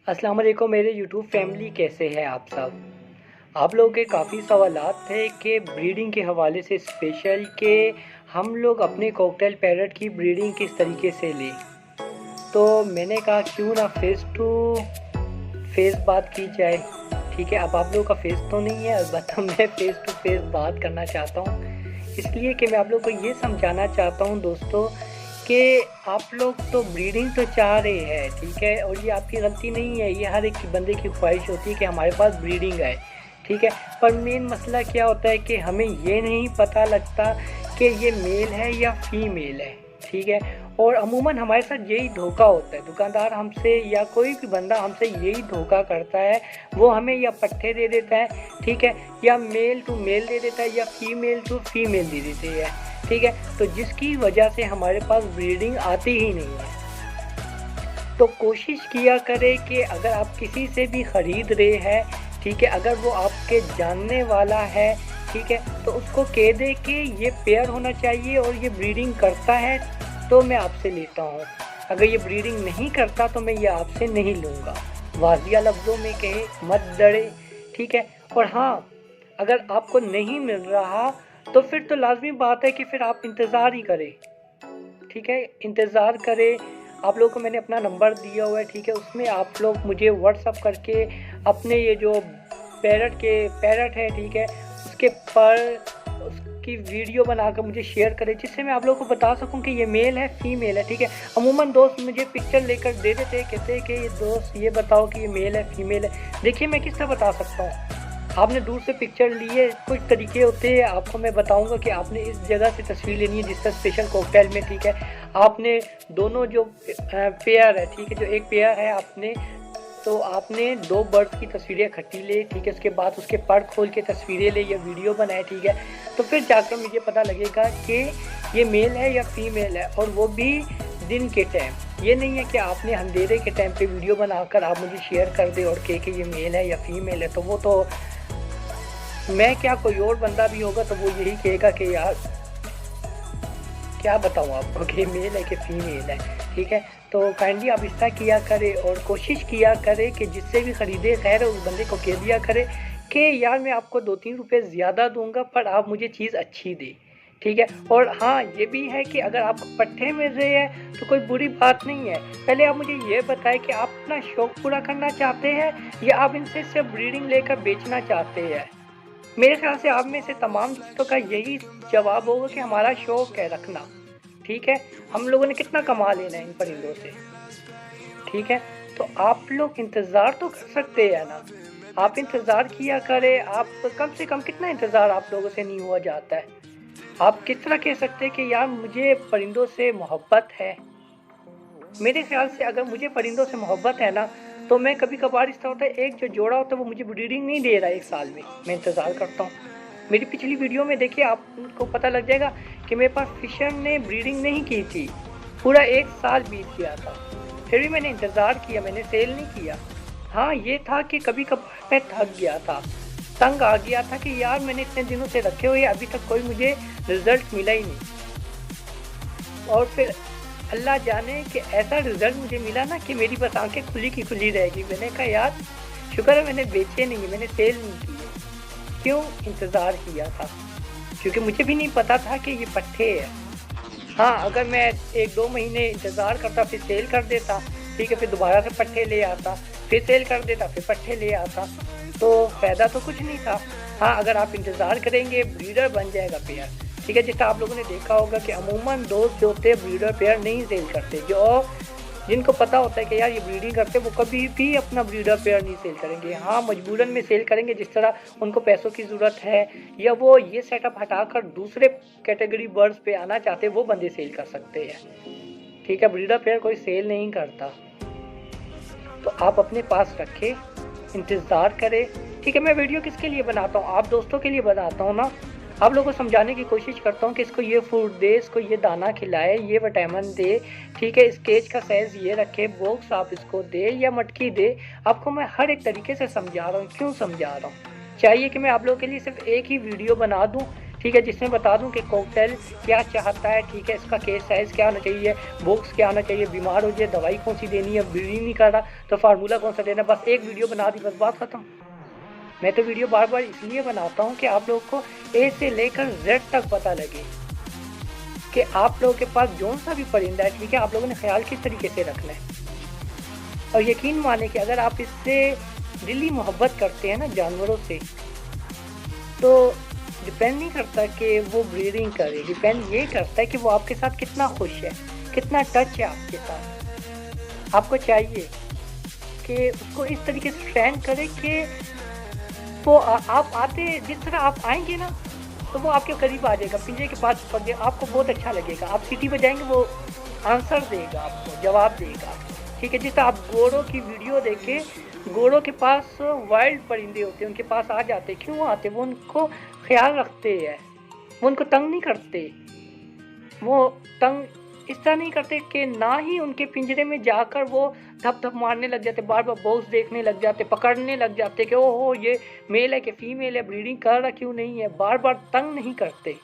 अस्सलाम वालेकुम मेरे यूट्यूब फैमिली, कैसे हैं आप सब। आप लोगों के काफ़ी सवालात थे कि ब्रीडिंग के हवाले से स्पेशल कि हम लोग अपने कॉकटेल पैरट की ब्रीडिंग किस तरीके से लें। तो मैंने कहा क्यों ना फेस टू फेस बात की जाए। ठीक है, अब आप लोगों का फेस तो नहीं है, अलबत्ता मैं फेस टू फेस बात करना चाहता हूँ, इसलिए कि मैं आप लोगों को ये समझाना चाहता हूँ दोस्तों कि आप लोग तो ब्रीडिंग तो चाह रहे हैं, ठीक है, और ये आपकी गलती नहीं है, ये हर एक बंदे की ख्वाहिश होती है कि हमारे पास ब्रीडिंग है, ठीक है। पर मेन मसला क्या होता है कि हमें ये नहीं पता लगता कि ये मेल है या फीमेल है, ठीक है। और अमूमन हमारे साथ यही धोखा होता है, दुकानदार हमसे या कोई भी बंदा हमसे यही धोखा करता है, वो हमें या पट्ठे दे देता है, ठीक है, या मेल टू मेल दे देता है या फीमेल टू फीमेल दे देते हैं, ठीक है। तो जिसकी वजह से हमारे पास ब्रीडिंग आती ही नहीं है। तो कोशिश किया करें कि अगर आप किसी से भी ख़रीद रहे हैं, ठीक है, अगर वो आपके जानने वाला है, ठीक है, तो उसको कह दे कि ये पेयर होना चाहिए और ये ब्रीडिंग करता है तो मैं आपसे लेता हूँ, अगर ये ब्रीडिंग नहीं करता तो मैं ये आपसे नहीं लूँगा। वाज़िया लफ्ज़ों में कहे, मत डरे, ठीक है। और हाँ, अगर आपको नहीं मिल रहा तो फिर तो लाजमी बात है कि फिर आप इंतज़ार ही करें, ठीक है, इंतज़ार करें। आप लोगों को मैंने अपना नंबर दिया हुआ है, ठीक है, उसमें आप लोग मुझे व्हाट्सअप करके अपने ये जो पैरट है, ठीक है, उसके पर उसकी वीडियो बनाकर मुझे शेयर करें, जिससे मैं आप लोगों को बता सकूं कि ये मेल है फीमेल है, ठीक है। अमूमन दोस्त मुझे पिक्चर लेकर दे देते हैं, कहते हैं कि ये दोस्त ये बताओ कि ये मेल है फीमेल है। देखिए मैं किस तरह बता सकता हूँ, आपने दूर से पिक्चर ली है, कुछ तरीके होते हैं, आपको मैं बताऊंगा कि आपने इस जगह से तस्वीर लेनी है जिस तरह स्पेशल कॉकटेल में, ठीक है। आपने दोनों जो पेयर है, ठीक है, जो एक पेयर है आपने दो बर्ड्स की तस्वीरें इकट्ठी ले, ठीक है, उसके बाद उसके पर खोल के तस्वीरें ले या वीडियो बनाए, ठीक है, तो फिर जाकर मुझे पता लगेगा कि ये मेल है या फीमेल है, और वो भी दिन के टाइम। ये नहीं है कि आपने अंधेरे के टाइम पे वीडियो बनाकर आप मुझे शेयर कर दे और कहे कि ये मेल है या फीमेल है, तो वो तो मैं क्या, कोई और बंदा भी होगा तो वो यही कहेगा कि यार क्या बताऊँ आपको कि मेल है कि फीमेल है, ठीक है। तो काइंडली आप इस तरह किया करें और कोशिश किया करें कि जिससे भी ख़रीदे, खैर उस बंदे को कह दिया करे कि यार मैं आपको 2-3 रुपये ज़्यादा दूंगा पर आप मुझे चीज़ अच्छी दें, ठीक है। और हाँ, ये भी है कि अगर आपको पट्ठे मिल रहे हैं तो कोई बुरी बात नहीं है। पहले आप मुझे ये बताएं कि आप अपना शौक़ पूरा करना चाहते हैं या आप इनसे सिर्फ ब्रीडिंग लेकर बेचना चाहते हैं। मेरे ख्याल से आप में से तमाम दोस्तों का यही जवाब होगा कि हमारा शौक़ है रखना, ठीक है, हम लोगों ने कितना कमा लेना है इन परिंदों से, ठीक है। तो आप लोग इंतज़ार तो कर सकते हैं ना, आप इंतज़ार किया करें। आप कम से कम कितना इंतज़ार आप लोगों से नहीं हुआ जाता है। आप किस तरह कह सकते हैं कि यार मुझे परिंदों से मोहब्बत है। मेरे ख्याल से अगर मुझे परिंदों से मोहब्बत है ना, तो मैं कभी कभार इस तरह होता है, एक जो जोड़ा होता है वो मुझे ब्रीडिंग नहीं दे रहा है 1 साल में, मैं इंतज़ार करता हूँ। मेरी पिछली वीडियो में देखिए, आपको पता लग जाएगा कि मेरे पास फिशर ने ब्रीडिंग नहीं की थी, पूरा 1 साल बीत गया था, फिर भी मैंने इंतज़ार किया, मैंने सेल नहीं किया। हाँ, ये था कि कभी कभार मैं थक गया था, तंग आ गया था कि यार मैंने इतने दिनों से रखे हुए, अभी तक कोई मुझे रिज़ल्ट मिला ही नहीं। और फिर अल्लाह जाने कि ऐसा रिज़ल्ट मुझे मिला ना कि मेरी बस आंखें खुली की खुली रहेगी। मैंने कहा यार शुक्र है मैंने बेचे नहीं, मैंने सेल नहीं किए। क्यों इंतज़ार किया था? क्योंकि मुझे भी नहीं पता था कि ये पट्ठे है। हाँ, अगर मैं 1-2 महीने इंतज़ार करता, फिर सेल कर देता, ठीक है, फिर दोबारा से पट्ठे ले आता, फिर सेल कर देता, फिर पट्ठे ले आता, तो फ़ायदा तो कुछ नहीं था। हाँ, अगर आप इंतज़ार करेंगे ब्रीडर बन जाएगा पेयर, ठीक है। जितना आप लोगों ने देखा होगा कि अमूमन दोस्त जो होते हैं ब्रीडर पेयर नहीं सेल करते, जो जिनको पता होता है कि यार ये ब्रीडिंग करते हैं वो कभी भी अपना ब्रीडर पेयर नहीं सेल करेंगे। हाँ, मजबूरन में सेल करेंगे, जिस तरह उनको पैसों की ज़रूरत है या वो ये सेटअप हटाकर दूसरे कैटेगरी बर्ड्स पे आना चाहते हैं, वो बंदे सेल कर सकते हैं, ठीक है। ब्रीडर पेयर कोई सेल नहीं करता, तो आप अपने पास रखें, इंतज़ार करें, ठीक है। मैं वीडियो किसके लिए बनाता हूँ? आप दोस्तों के लिए बनाता हूँ ना। आप लोगों को समझाने की कोशिश करता हूँ कि इसको ये फूड दे, इसको ये दाना खिलाए, ये विटामिन दे, ठीक है, इस केज का साइज़ ये रखे, बॉक्स आप इसको दे या मटकी दे। आपको मैं हर एक तरीके से समझा रहा हूँ। क्यों समझा रहा हूँ? चाहिए कि मैं आप लोगों के लिए सिर्फ एक ही वीडियो बना दूँ, ठीक है, जिसमें बता दूं कि कॉकटेल क्या चाहता है, ठीक है, इसका केस साइज़ क्या आना चाहिए, बॉक्स क्या आना चाहिए, बीमार हो जाए दवाई कौन सी देनी है, ब्रीडिंग नहीं कर रहा तो फार्मूला कौन सा देना है। बस एक वीडियो बना दी, बस बात खत्म। मैं तो वीडियो बार बार इसलिए बनाता हूँ कि आप लोगों को ए से लेकर जेड तक पता लगे कि आप लोगों के पास जो सा भी परिंदा है, ठीक है, आप लोगों ने ख्याल किस तरीके से रखना है। और यकीन माने कि अगर आप इससे दिली मोहब्बत करते हैं ना जानवरों से, तो डिपेंड नहीं करता कि वो ब्रीडिंग करे, डिपेंड ये करता है कि वो आपके साथ कितना खुश है, कितना टच है आपके साथ। आपको चाहिए कि उसको इस तरीके से ट्रेन करें कि वो आप आते जिस तरह आप आएंगे ना, तो वो आपके करीब आ जाएगा, पिंजरे के पास पड़ जाएगा, आपको बहुत अच्छा लगेगा। आप सिटी में जाएंगे, वो आंसर देगा, आपको जवाब देगा, ठीक है। जिस तरह आप गोरों की वीडियो देखें, गोरों के पास वाइल्ड परिंदे होते हैं, उनके पास आ जाते, क्यों आते, वो उनको ख्याल रखते हैं, वो उनको तंग नहीं करते, वो तंग इस तरह नहीं करते कि ना ही उनके पिंजरे में जाकर वो धप धप मारने लग जाते, बार बार बॉक्स देखने लग जाते, पकड़ने लग जाते कि ओहो ये मेल है कि फीमेल है, ब्रीडिंग कर रहा क्यों नहीं है, बार बार तंग नहीं करते।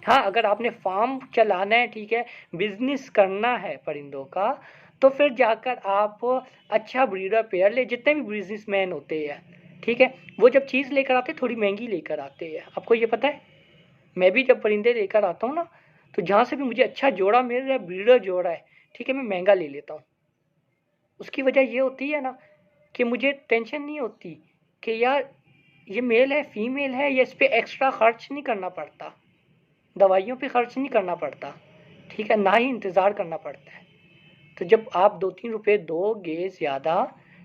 हाँ, अगर आपने फार्म चलाना है, ठीक है, बिजनेस करना है परिंदों का, तो फिर जाकर आप अच्छा ब्रीडर पेयर ले, जितने भी बिजनेसमैन होते हैं, ठीक है, वो जब चीज़ लेकर आते थोड़ी महंगी लेकर आते हैं। आपको ये पता है, मैं भी जब परिंदे लेकर आता हूँ ना, तो जहाँ से भी मुझे अच्छा जोड़ा मिल रहा है, ब्रीडर जोड़ा है, ठीक है, मैं महंगा ले लेता हूँ। उसकी वजह ये होती है ना कि मुझे टेंशन नहीं होती कि यार ये मेल है फीमेल है, या इस पर एक्स्ट्रा खर्च नहीं करना पड़ता, दवाइयों पे खर्च नहीं करना पड़ता, ठीक है, ना ही इंतज़ार करना पड़ता है। तो जब आप 2-3 रुपये दोगे ज़्यादा,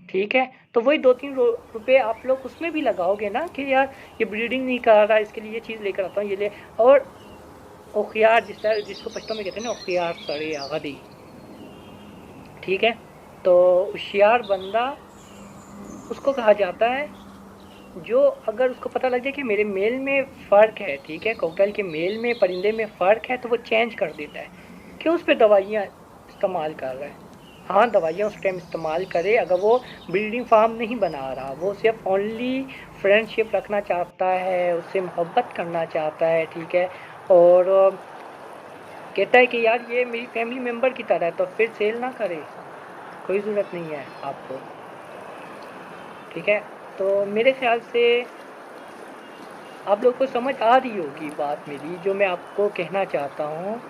ठीक है, तो वही 2-3 रुपये आप लोग उसमें भी लगाओगे ना कि यार ये ब्रीडिंग नहीं कर रहा, इसके लिए ये चीज़ लेकर आता हूँ, ये ले। और ओखियार जिसको पश्तो में कहते हैं ना, ओखियार सड़े आगदी, ठीक है, तो होशियार बंदा उसको कहा जाता है जो अगर उसको पता लग जाए कि मेरे मेल में फ़र्क है, ठीक है, कॉकटेल के मेल में परिंदे में फ़र्क है, तो वो चेंज कर देता है। क्यों उस पर दवाइयाँ इस्तेमाल कर रहा है। हाँ, दवाइयाँ उस टाइम इस्तेमाल करे अगर वो ब्रीडिंग फार्म नहीं बना रहा, वो सिर्फ ओनली फ्रेंडशिप रखना चाहता है, उससे मोहब्बत करना चाहता है, ठीक है, और कहता है कि यार ये मेरी फैमिली मेम्बर की तरह है, तो फिर सेल ना करे, कोई ज़रूरत नहीं है आपको, ठीक है। तो मेरे ख्याल से आप लोग को समझ आ रही होगी बात मेरी, जो मैं आपको कहना चाहता हूँ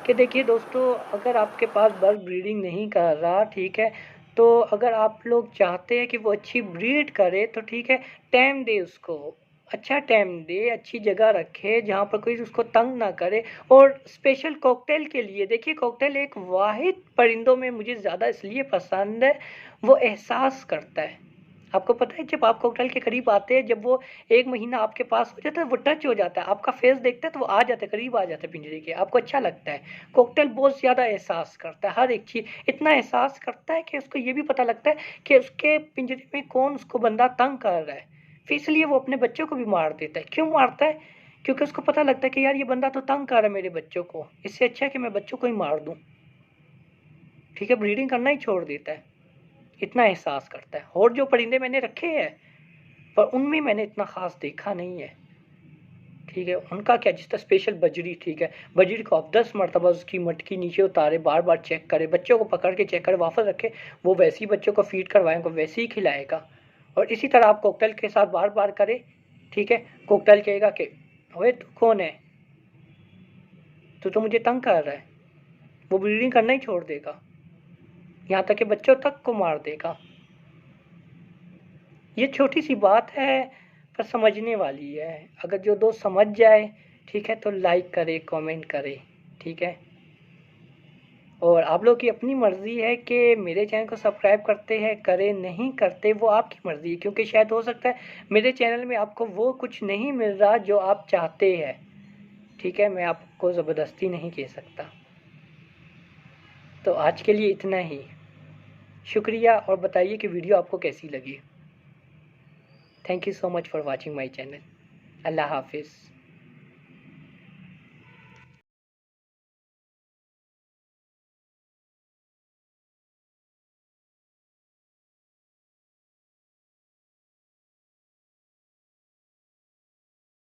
कि देखिए दोस्तों, अगर आपके पास बर्ड ब्रीडिंग नहीं कर रहा, ठीक है, तो अगर आप लोग चाहते हैं कि वो अच्छी ब्रीड करे, तो ठीक है, टाइम दे उसको, अच्छा टाइम दे, अच्छी जगह रखे जहाँ पर कोई उसको तंग ना करे। और स्पेशल कॉकटेल के लिए देखिए, कॉकटेल एक वाहिद परिंदों में मुझे ज़्यादा इसलिए पसंद है, वो एहसास करता है। आपको पता है, जब आप कॉकटेल के करीब आते हैं, जब वो 1 महीना आपके पास हो जाता है, वो टच हो जाता है, आपका फेस देखता है तो वो आ जाता है, करीब आ जाता है पिंजरे के, आपको अच्छा लगता है। कॉकटेल बहुत ज़्यादा एहसास करता है, हर एक चीज़ इतना एहसास करता है कि उसको ये भी पता लगता है कि उसके पिंजरे में कौन उसको बंदा तंग कर रहा है। फिर इसलिए वो अपने बच्चों को भी मार देता है। क्यों मारता है? क्योंकि उसको पता लगता है कि यार ये बंदा तो तंग कर रहा है मेरे बच्चों को, इससे अच्छा है कि मैं बच्चों को ही मार दूँ, ठीक है, ब्रीडिंग करना ही छोड़ देता है। इतना एहसास करता है। और जो परिंदे मैंने रखे हैं, पर उनमें मैंने इतना ख़ास देखा नहीं है, ठीक है। उनका क्या, जिस तरह स्पेशल बजरी, ठीक है, बजरी को आप 10 मरतबा उसकी मटकी नीचे उतारे, बार बार चेक करे, बच्चों को पकड़ के चेक करे, वापस रखे, वो वैसे ही बच्चों को फीड करवाएंगे, वैसे ही खिलाएगा। और इसी तरह आप कॉकटेल के साथ बार बार करे, ठीक है, कॉकटेल कहेगा कि ओए तू कौन है, तू तो मुझे तंग कर रहा है, वो ब्रीडिंग करना ही छोड़ देगा, यहाँ तक कि बच्चों तक को मार देगा। ये छोटी सी बात है, पर समझने वाली है। अगर जो दोस्त समझ जाए, ठीक है, तो लाइक करे, कमेंट करे, ठीक है। और आप लोग की अपनी मर्ज़ी है कि मेरे चैनल को सब्सक्राइब करते हैं, करे नहीं करते, वो आपकी मर्ज़ी है, क्योंकि शायद हो सकता है मेरे चैनल में आपको वो कुछ नहीं मिल रहा जो आप चाहते हैं, ठीक है, मैं आपको ज़बरदस्ती नहीं कह सकता। तो आज के लिए इतना ही, शुक्रिया, और बताइए कि वीडियो आपको कैसी लगी। Thank you so much for watching my channel. अल्लाह हाफिज़।